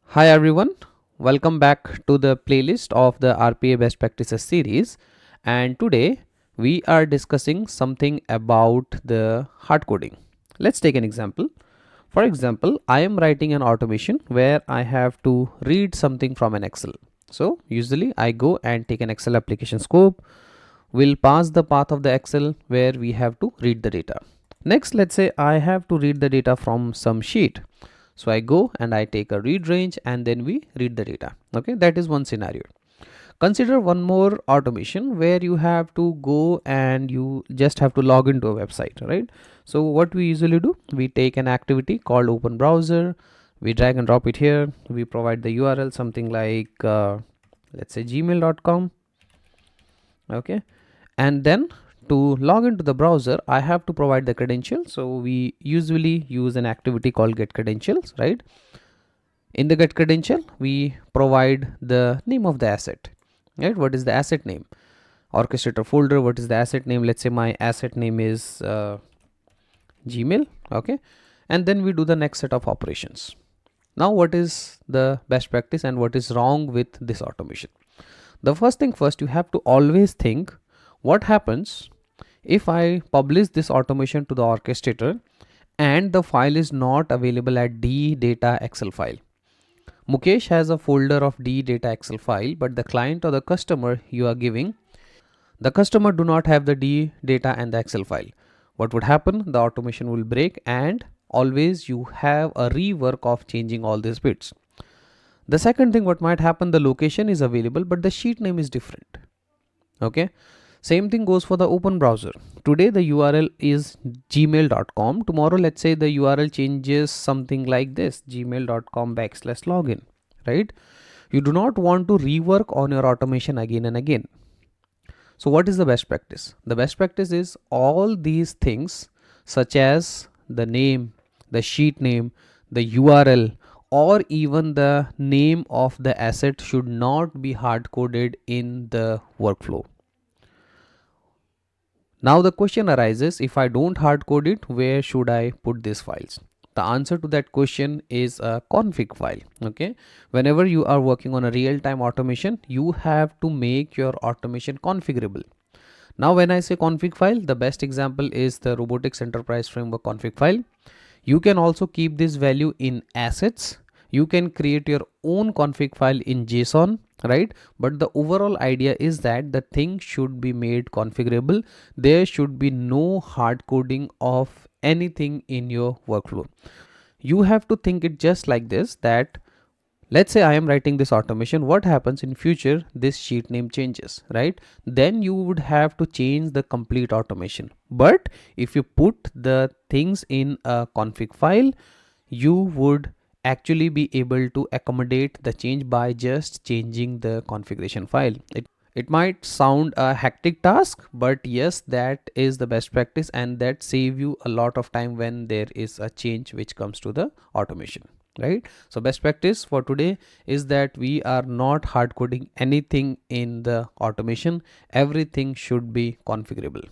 Hi everyone, welcome back to the playlist of the RPA Best Practices series. And today we are discussing something about the hard coding. Let's take an example. For example, I am writing an automation where I have to read something from an Excel. So usually I go and take an Excel application scope, will pass the path of the Excel where we have to read the data. Next, let's say I have to read the data from some sheet. So I go and I take a read range and then we read the data. Okay, that is one scenario. Consider one more automation where you have to go and you just have to log into a website, right? So what we usually do, we take an activity called open browser, we drag and drop it here, we provide the URL something like let's say gmail.com. Okay, and then to log into the browser I have to provide the credentials. So we usually use an activity called get credentials, right? In the get credential we provide the name of the asset, right? What is the asset name? Orchestrator folder, what is the asset name? Let's say my asset name is Gmail. Okay, and then we do the next set of operations. Now what is the best practice and what is wrong with this automation? The first thing first, you have to always think what happens if I publish this automation to the orchestrator and the file is not available at D data Excel file. Mukesh has a folder of D data Excel file, but the client or the customer you are giving, the customer do not have the D data and the Excel file. What would happen? The automation will break and always you have a rework of changing all these bits. The second thing what might happen, the location is available but the sheet name is different. Okay, same thing goes for the open browser. Today the URL is gmail.com. Tomorrow let's say the URL changes something like this, gmail.com/login, right? You do not want to rework on your automation again and again. So what is the best practice? The best practice is all these things such as the name, the sheet name, the URL, or even the name of the asset should not be hard coded in the workflow. Now the question arises, if I don't hard code it, where should I put these files? The answer to that question is a config file. Okay, whenever you are working on a real-time automation, you have to make your automation configurable. Now when I say config file, the best example is the Robotics Enterprise Framework config file. You can also keep this value in assets. You can create your own config file in JSON, right? But the overall idea is that the thing should be made configurable. There should be no hard coding of anything in your workflow. You have to think it just like this, that let's say I am writing this automation. What happens in future? This sheet name changes, right? Then you would have to change the complete automation. But if you put the things in a config file, you would actually be able to accommodate the change by just changing the configuration file. It might sound a hectic task, but yes, that is the best practice and that save you a lot of time when there is a change which comes to the automation, right? So best practice for today is that we are not hard coding anything in the automation. Everything should be configurable.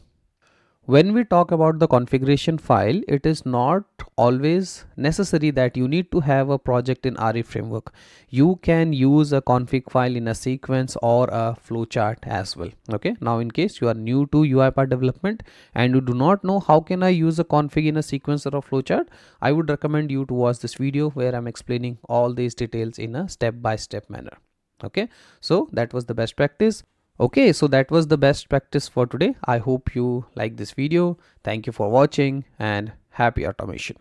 When we talk about the configuration file, it is not always necessary that you need to have a project in RE framework. You can use a config file in a sequence or a flowchart as well. Okay, now in case you are new to UiPath development and you do not know how can I use a config in a sequence or a flowchart, I would recommend you to watch this video where I'm explaining all these details in a step-by-step manner. Okay, so that was the best practice. Okay, so that was the best practice for today. I hope you like this video. Thank you for watching and happy automation.